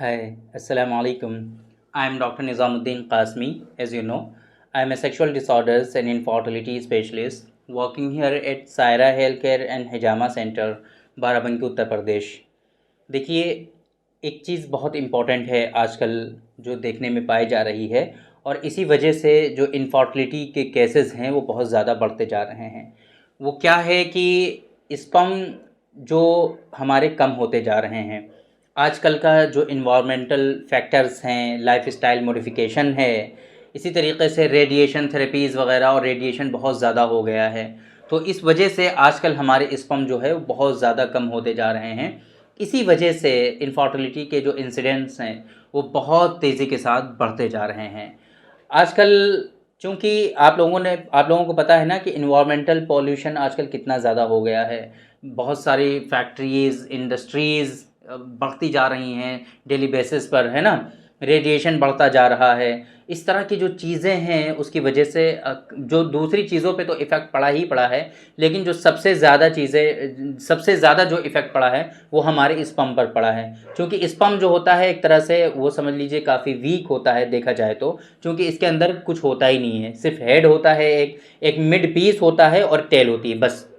Hi, Assalamu alaikum. I am Dr. Nizamuddin Qasmi. As you know, I am a sexual disorders and infertility specialist working here at Saira Healthcare and Hijama Center, Barabanki Uttar Pradesh. देखिए, एक चीज़ बहुत important है आजकल जो देखने में पाई जा रही है, और इसी वजह से जो इनफर्टिलिटी के केसेस हैं वो बहुत ज़्यादा बढ़ते जा रहे हैं। वो क्या है कि स्पर्म जो हमारे कम होते जा रहे हैं। आजकल का जो इन्वायरमेंटल फैक्टर्स हैं, लाइफस्टाइल मॉडिफिकेशन है, इसी तरीके से रेडिएशन थेरेपीज़ वगैरह और रेडिएशन बहुत ज़्यादा हो गया है। तो इस वजह से आजकल हमारे स्पर्म जो है वो बहुत ज़्यादा कम होते जा रहे हैं। इसी वजह से इनफर्टिलिटी के जो इंसिडेंट्स हैं वो बहुत तेज़ी के साथ बढ़ते जा रहे हैं। आजकल चूँकि आप लोगों को पता है ना कि इन्वायरमेंटल पॉल्यूशन आजकल कितना ज़्यादा हो गया है। बहुत सारी फैक्ट्रीज़, इंडस्ट्रीज़ बढ़ती जा रही हैं डेली बेसिस पर, है ना? रेडिएशन बढ़ता जा रहा है। इस तरह की जो चीज़ें हैं उसकी वजह से जो दूसरी चीज़ों पे तो इफ़ेक्ट पड़ा ही पड़ा है, लेकिन जो सबसे ज़्यादा जो इफ़ेक्ट पड़ा है वो हमारे स्पर्म पर पड़ा है। क्योंकि स्पर्म जो होता है एक तरह से वो समझ लीजिए काफ़ी वीक होता है देखा जाए तो, क्योंकि इसके अंदर कुछ होता ही नहीं है। सिर्फ हेड होता है, एक मिड पीस होता है और टेल होती है, बस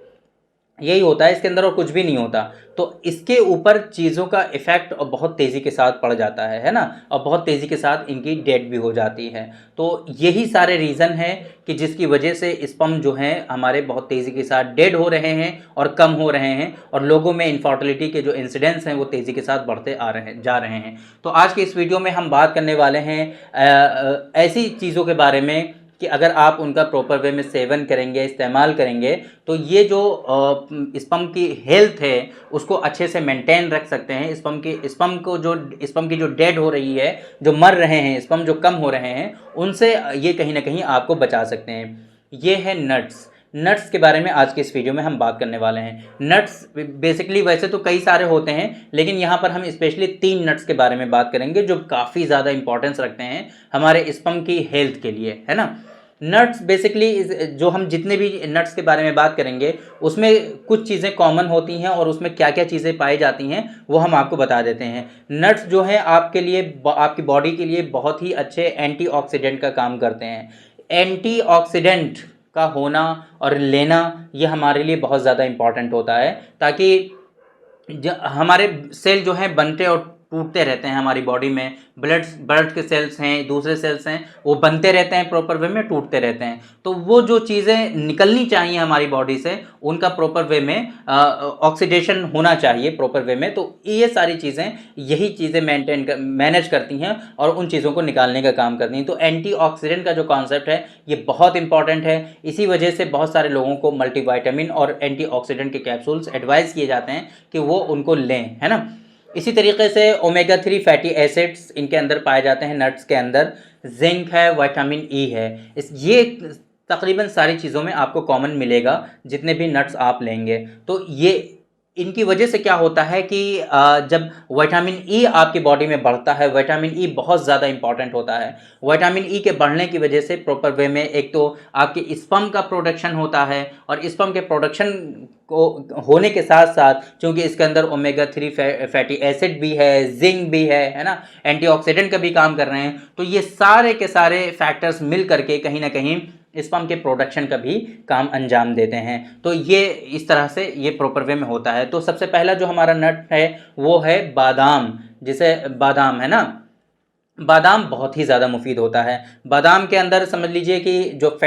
यही होता है इसके अंदर, और कुछ भी नहीं होता। तो इसके ऊपर चीज़ों का इफ़ेक्ट और बहुत तेज़ी के साथ पड़ जाता है ना? और बहुत तेज़ी के साथ इनकी डेथ भी हो जाती है। तो यही सारे रीज़न हैं कि जिसकी वजह से स्पर्म जो हैं हमारे बहुत तेज़ी के साथ डेड हो रहे हैं और कम हो रहे हैं, और लोगों में इनफर्टिलिटी के जो इंसिडेंट्स हैं वो तेज़ी के साथ बढ़ते जा रहे हैं। तो आज के इस वीडियो में हम बात करने वाले हैं ऐसी चीज़ों के बारे में कि अगर आप उनका प्रॉपर वे में सेवन करेंगे, इस्तेमाल करेंगे, तो ये जो स्पर्म की हेल्थ है उसको अच्छे से मेंटेन रख सकते हैं। स्पर्म की जो डेड हो रही है, जो मर रहे हैं स्पर्म, जो कम हो रहे हैं, उनसे ये कहीं ना कहीं आपको बचा सकते हैं। ये है नट्स के बारे में आज के इस वीडियो में हम बात करने वाले हैं। नट्स बेसिकली वैसे तो कई सारे होते हैं, लेकिन यहाँ पर हम स्पेशली 3 नट्स के बारे में बात करेंगे जो काफ़ी ज़्यादा इंपॉर्टेंस रखते हैं हमारे स्पर्म की हेल्थ के लिए, है ना? नट्स बेसिकली जो हम जितने भी नट्स के बारे में बात करेंगे उसमें कुछ चीज़ें कॉमन होती हैं, और उसमें क्या क्या चीज़ें पाई जाती हैं वो हम आपको बता देते हैं। नट्स जो है आपके लिए, आपकी बॉडी के लिए बहुत ही अच्छे एंटीऑक्सीडेंट का काम करते हैं। एंटीऑक्सीडेंट का होना और लेना ये हमारे लिए बहुत ज़्यादा इम्पॉर्टेंट होता है, ताकि हमारे सेल जो हैं बनते और टूटते रहते हैं हमारी बॉडी में। ब्लड के सेल्स हैं, दूसरे सेल्स हैं, वो बनते रहते हैं प्रॉपर वे में, टूटते रहते हैं। तो वो जो चीज़ें निकलनी चाहिए हमारी बॉडी से, उनका प्रॉपर वे में ऑक्सीडेशन होना चाहिए प्रॉपर वे में। तो ये सारी चीज़ें, यही चीज़ें मैनेज करती हैं और उन चीज़ों को निकालने का काम करती हैं। तो एंटीऑक्सीडेंट का जो कॉन्सेप्ट है ये बहुत इंपॉर्टेंट है। इसी वजह से बहुत सारे लोगों को मल्टीविटामिन और एंटीऑक्सीडेंट के कैप्सूल्स एडवाइस किए जाते हैं कि वो उनको लें, है ना? इसी तरीके से ओमेगा 3 फैटी एसिड्स इनके अंदर पाए जाते हैं नट्स के अंदर। जिंक है, विटामिन ई है। ये तकरीबन सारी चीज़ों में आपको कॉमन मिलेगा जितने भी नट्स आप लेंगे। तो ये इनकी वजह से क्या होता है कि जब विटामिन ई आपकी बॉडी में बढ़ता है, विटामिन ई बहुत ज़्यादा इंपॉर्टेंट होता है। विटामिन ई के बढ़ने की वजह से प्रॉपर वे में एक तो आपके स्पर्म का प्रोडक्शन होता है, और स्पर्म के प्रोडक्शन को होने के साथ साथ चूँकि इसके अंदर ओमेगा 3 फैटी एसिड भी है, जिंक भी है ना, एंटीऑक्सीडेंट का भी काम कर रहे हैं। तो ये सारे के सारे फैक्टर्स मिल करके कहीं ना कहीं स्पर्म के प्रोडक्शन का भी काम अंजाम देते हैं। तो ये इस तरह से ये प्रॉपर वे में होता है। तो सबसे पहला जो हमारा नट है वो है बादाम, जिसे बादाम, है ना? बादाम बहुत ही ज़्यादा मुफीद होता है। बादाम के अंदर समझ लीजिए कि जो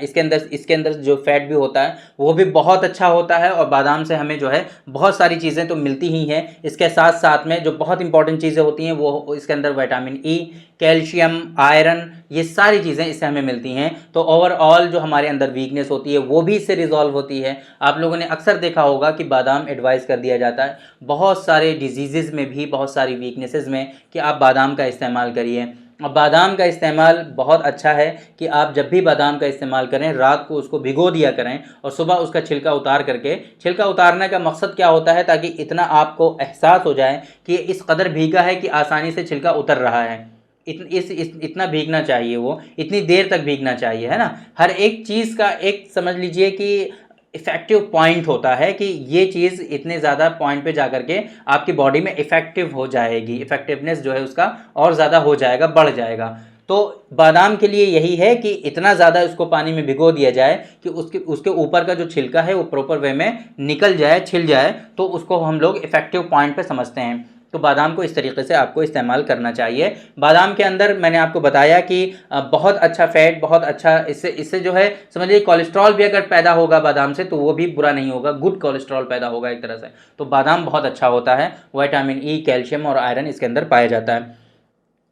इसके अंदर जो फैट भी होता है वो भी बहुत अच्छा होता है, और बादाम से हमें जो है बहुत सारी चीज़ें तो मिलती ही हैं। इसके साथ साथ में जो बहुत इंपॉर्टेंट चीज़ें होती हैं वो इसके अंदर विटामिन ई, कैल्शियम, आयरन, ये सारी चीज़ें इससे हमें मिलती हैं। तो ओवरऑल जो हमारे अंदर वीकनेस होती है वो भी इससे रिजॉल्व होती है। आप लोगों ने अक्सर देखा होगा कि बादाम एडवाइस कर दिया जाता है बहुत सारे डिजीज़ में भी, बहुत सारी वीकनेसेस में, कि आप बादाम का इस्तेमाल करिए। और बादाम का इस्तेमाल बहुत अच्छा है कि आप जब भी बादाम का इस्तेमाल करें, रात को उसको भिगो दिया करें और सुबह उसका छिलका उतार करके, छिलका उतारने का मकसद क्या होता है, ताकि इतना आपको एहसास हो जाए कि इस कदर भीगा है कि आसानी से छिलका उतर रहा है। इतना भीगना चाहिए, वो इतनी देर तक भीगना चाहिए, है ना? हर एक चीज़ का एक समझ लीजिए कि इफ़ेक्टिव पॉइंट होता है कि ये चीज़ इतने ज़्यादा पॉइंट पे जा कर के आपकी बॉडी में इफ़ेक्टिव हो जाएगी, इफ़ेक्टिवनेस जो है उसका और ज़्यादा हो जाएगा, बढ़ जाएगा। तो बादाम के लिए यही है कि इतना ज़्यादा उसको पानी में भिगो दिया जाए कि उसके ऊपर का जो छिलका है वो प्रॉपर वे में निकल जाए, छिल जाए, तो उसको हम लोग इफ़ेक्टिव पॉइंट पे समझते हैं। तो बादाम को इस तरीके से आपको इस्तेमाल करना चाहिए। बादाम के अंदर मैंने आपको बताया कि बहुत अच्छा फैट, बहुत अच्छा, इससे इससे जो है समझिए कोलेस्ट्रॉल भी अगर पैदा होगा बादाम से तो वो भी बुरा नहीं होगा, गुड कोलेस्ट्रॉल पैदा होगा एक तरह से। तो बादाम बहुत अच्छा होता है, विटामिन ई, कैल्शियम और आयरन इसके अंदर पाया जाता है।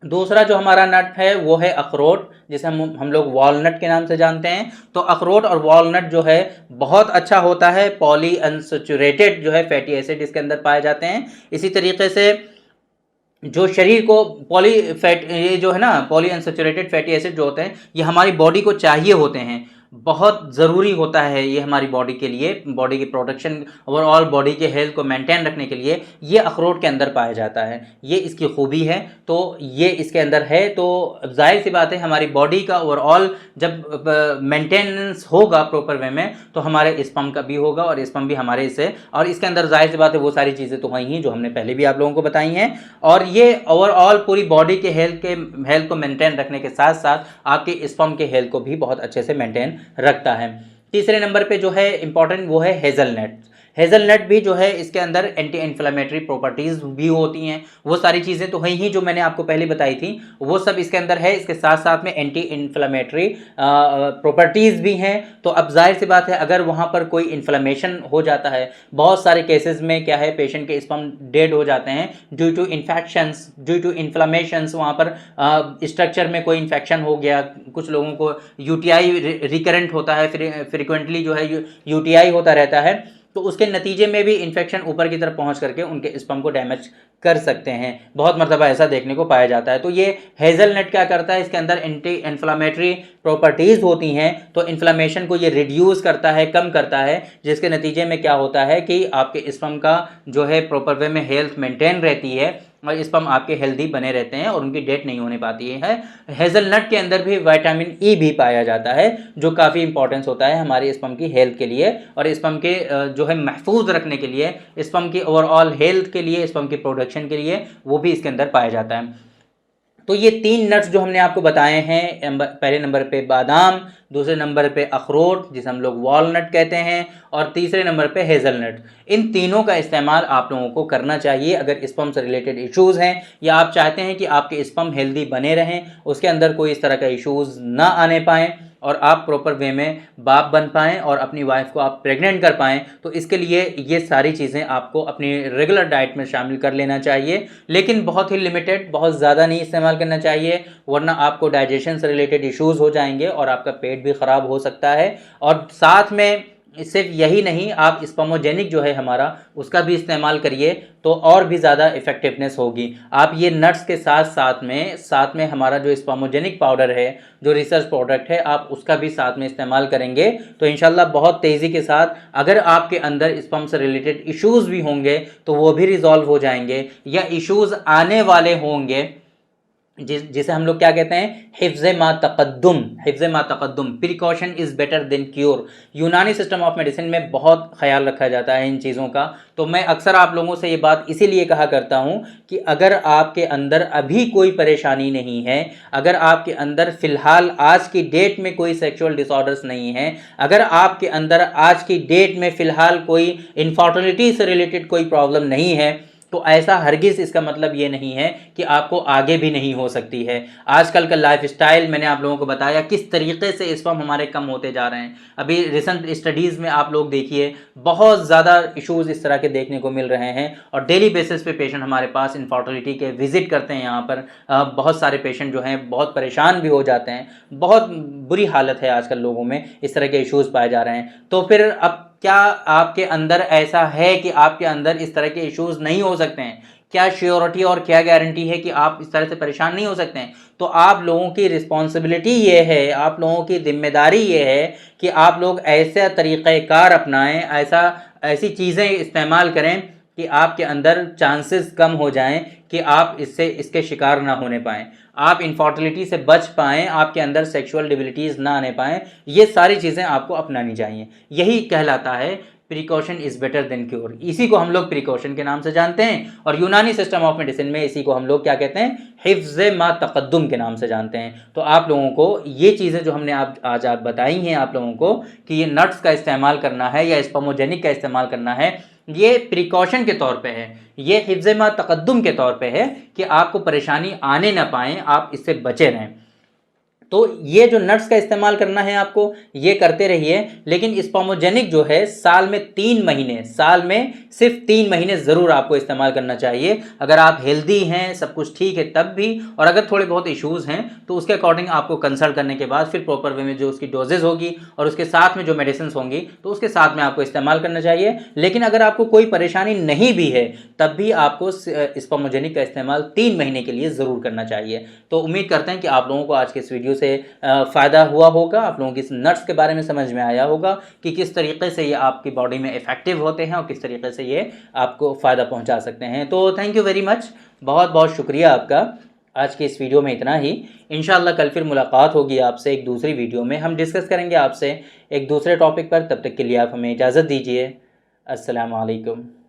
दूसरा जो हमारा नट है वो है अखरोट, जिसे हम लोग वॉलनट के नाम से जानते हैं। तो अखरोट और वॉलनट जो है बहुत अच्छा होता है, पॉली अनसेचुरेटेड जो है फैटी एसिड इसके अंदर पाए जाते हैं। इसी तरीके से जो शरीर को ये जो है ना पॉली अनसेचुरेटेड फैटी एसिड जो होते हैं ये हमारी बॉडी को चाहिए होते हैं, बहुत ज़रूरी होता है ये हमारी बॉडी के लिए, बॉडी की प्रोटेक्शन, ओवरऑल बॉडी के हेल्थ को मेंटेन रखने के लिए ये अखरोट के अंदर पाया जाता है। ये इसकी खूबी है, तो ये इसके अंदर है, तो जाहिर सी बात है हमारी बॉडी का ओवरऑल जब मेंटेनेंस होगा प्रॉपर वे में तो हमारे स्पर्म का भी होगा और स्पर्म भी हमारे इससे, और इसके अंदर जाहिर सी बात है वो सारी चीज़ें तो वही हैं जो हमने पहले भी आप लोगों को बताई हैं। और ये ओवरऑल पूरी बॉडी के हेल्थ को मेंटेन रखने के साथ साथ आपके स्पर्म के हेल्थ को भी बहुत अच्छे से मेंटेन रखता है। तीसरे नंबर पे जो है इंपॉर्टेंट वो है हेज़लनट। हेज़लनट भी जो है इसके अंदर एंटी इन्फ्लेमेटरी प्रॉपर्टीज़ भी होती हैं, वो सारी चीज़ें तो हैं ही जो मैंने आपको पहले बताई थी, वो सब इसके अंदर है। इसके साथ साथ में एंटी इन्फ्लेमेटरी प्रॉपर्टीज़ भी हैं। तो अब जाहिर सी बात है अगर वहाँ पर कोई इन्फ्लेमेशन हो जाता है, बहुत सारे केसेस में क्या है पेशेंट के स्पर्म डेड हो जाते हैं due to infections, due to inflammations, वहाँ पर स्ट्रक्चर में कोई इन्फेक्शन हो गया, कुछ लोगों को यूटीआई रिकरेंट होता है, फ्रिक्वेंटली जो है यूटीआई होता रहता है, तो उसके नतीजे में भी इन्फेक्शन ऊपर की तरफ पहुंच करके उनके स्पर्म को डैमेज कर सकते हैं। बहुत मरतबा ऐसा देखने को पाया जाता है। तो ये हेज़लनट क्या करता है, इसके अंदर एंटी इन्फ्लामेटरी प्रॉपर्टीज़ होती हैं, तो इन्फ्लामेशन को ये रिड्यूस करता है, कम करता है, जिसके नतीजे में क्या होता है कि आपके स्पर्म का जो है प्रॉपर वे में हेल्थ मेंटेन रहती है और स्पर्म आपके हेल्दी बने रहते हैं और उनकी डेथ नहीं होने पाती है। हेज़लनट के अंदर भी विटामिन ई भी पाया जाता है जो काफ़ी इंपॉर्टेंस होता है हमारे स्पर्म की हेल्थ के लिए और स्पर्म के जो है महफूज रखने के लिए, स्पर्म की ओवरऑल हेल्थ के लिए, स्पर्म की प्रोडक्शन के लिए, वो भी इसके अंदर पाया जाता है। तो ये 3 नट्स जो हमने आपको बताए हैं, पहले नंबर पे बादाम, दूसरे नंबर पे अखरोट जिसे हम लोग वॉलनट कहते हैं और तीसरे नंबर पे हेज़लनट। इन तीनों का इस्तेमाल आप लोगों को करना चाहिए अगर स्पर्म से रिलेटेड इश्यूज़ हैं या आप चाहते हैं कि आपके स्पर्म हेल्दी बने रहें, उसके अंदर कोई इस तरह का इश्यूज़ ना आने पाएँ और आप प्रॉपर वे में बाप बन पाएँ और अपनी वाइफ को आप प्रेग्नेंट कर पाएँ। तो इसके लिए ये सारी चीज़ें आपको अपनी रेगुलर डाइट में शामिल कर लेना चाहिए, लेकिन बहुत ही लिमिटेड, बहुत ज़्यादा नहीं इस्तेमाल करना चाहिए, वरना आपको डाइजेशन से रिलेटेड इश्यूज़ हो जाएंगे और आपका पेट भी ख़राब हो सकता है। और साथ में सिर्फ यही नहीं, आप स्पर्मोजेनिक जो है हमारा उसका भी इस्तेमाल करिए तो और भी ज़्यादा इफ़ेक्टिवनेस होगी। आप ये नट्स के साथ में हमारा जो स्पर्मोजेनिक पाउडर है, जो रिसर्च प्रोडक्ट है, आप उसका भी साथ में इस्तेमाल करेंगे तो इंशाल्लाह बहुत तेज़ी के साथ अगर आपके अंदर स्पर्म से रिलेटेड इश्यूज़ भी होंगे तो वो भी रिजॉल्व हो जाएंगे, या इश्यूज़ आने वाले होंगे जिसे हम लोग क्या कहते हैं, हिफ्ज़े मा तक़द्दुम, precaution is better than cure. यूनानी सिस्टम ऑफ मेडिसिन में बहुत ख्याल रखा जाता है इन चीज़ों का। तो मैं अक्सर आप लोगों से ये बात इसीलिए कहा करता हूँ कि अगर आपके अंदर अभी कोई परेशानी नहीं है, अगर आपके अंदर फ़िलहाल आज की डेट में कोई सेक्सुअल डिसऑर्डर्स नहीं है, अगर आपके अंदर आज की डेट में फ़िलहाल कोई इनफर्टिलिटी से रिलेटेड कोई प्रॉब्लम नहीं है, तो ऐसा हरगिज़ इसका मतलब ये नहीं है कि आपको आगे भी नहीं हो सकती है। आजकल का लाइफस्टाइल मैंने आप लोगों को बताया किस तरीके से स्पर्म हमारे कम होते जा रहे हैं। अभी रिसेंट स्टडीज़ में आप लोग देखिए बहुत ज़्यादा इश्यूज़ इस तरह के देखने को मिल रहे हैं और डेली बेसिस पे पेशेंट हमारे पास इनफर्टिलिटी के विज़िट करते हैं। यहाँ पर बहुत सारे पेशेंट जो हैं बहुत परेशान भी हो जाते हैं, बहुत बुरी हालत है आजकल लोगों में, इस तरह के इश्यूज़ पाए जा रहे हैं। तो फिर अब क्या आपके अंदर ऐसा है कि आपके अंदर इस तरह के इश्यूज़ नहीं हो सकते हैं? क्या श्योरिटी और क्या गारंटी है कि आप इस तरह से परेशान नहीं हो सकते हैं? तो आप लोगों की रिस्पॉन्सिबिलिटी ये है, आप लोगों की जिम्मेदारी ये है कि आप लोग ऐसा तरीक़ाकार अपनाएं, ऐसी चीज़ें इस्तेमाल करें कि आपके अंदर चांसेस कम हो जाएं कि आप इसके शिकार ना होने पाएँ, आप इनफर्टिलिटी से बच पाएँ, आपके अंदर सेक्सुअल डिबिलिटीज़ ना आने पाएँ। ये सारी चीज़ें आपको अपनानी चाहिए। यही कहलाता है precaution is better than cure. इसी को हम लोग प्रिकॉशन के नाम से जानते हैं और यूनानी सिस्टम ऑफ मेडिसिन में इसी को हम लोग क्या कहते हैं, हिफ्ज़ मा तक़द्दुम के नाम से जानते हैं। तो आप लोगों को ये चीज़ें जो हमने आज आप बताई हैं आप लोगों को कि ये नट्स का इस्तेमाल करना है या स्पर्मोजेनिक का इस्तेमाल करना है, ये प्रिकॉशन के तौर पे है, ये हिफ्ज़ मा तक़द्दुम के तौर पे है कि आपको परेशानी आने ना पाएँ, आप इससे बचे रहें। तो ये जो नट्स का इस्तेमाल करना है आपको, ये करते रहिए। लेकिन स्पर्मोजेनिक जो है साल में 3 महीने, साल में सिर्फ 3 महीने ज़रूर आपको इस्तेमाल करना चाहिए। अगर आप हेल्दी हैं, सब कुछ ठीक है तब भी, और अगर थोड़े बहुत इश्यूज़ हैं तो उसके अकॉर्डिंग आपको कंसल्ट करने के बाद फिर प्रॉपर वे में जो उसकी डोजेज़ होगी और उसके साथ में जो मेडिसिन होंगी तो उसके साथ में आपको इस्तेमाल करना चाहिए। लेकिन अगर आपको कोई परेशानी नहीं भी है तब भी आपको स्पर्मोजेनिक का इस्तेमाल 3 महीने के लिए ज़रूर करना चाहिए। तो उम्मीद करते हैं कि आप लोगों को आज के इस वीडियो से फ़ायदा हुआ होगा, आप लोगों की इस नट्स के बारे में समझ में आया होगा कि किस तरीके से ये आपकी बॉडी में इफ़ेक्टिव होते हैं और किस तरीके से ये आपको फ़ायदा पहुंचा सकते हैं। तो थैंक यू वेरी मच, बहुत बहुत शुक्रिया आपका। आज के इस वीडियो में इतना ही। इंशाल्लाह कल फिर मुलाकात होगी आपसे एक दूसरी वीडियो में, हम डिस्कस करेंगे आपसे एक दूसरे टॉपिक पर। तब तक के लिए आप हमें इजाज़त दीजिए। अस्सलाम वालेकुम।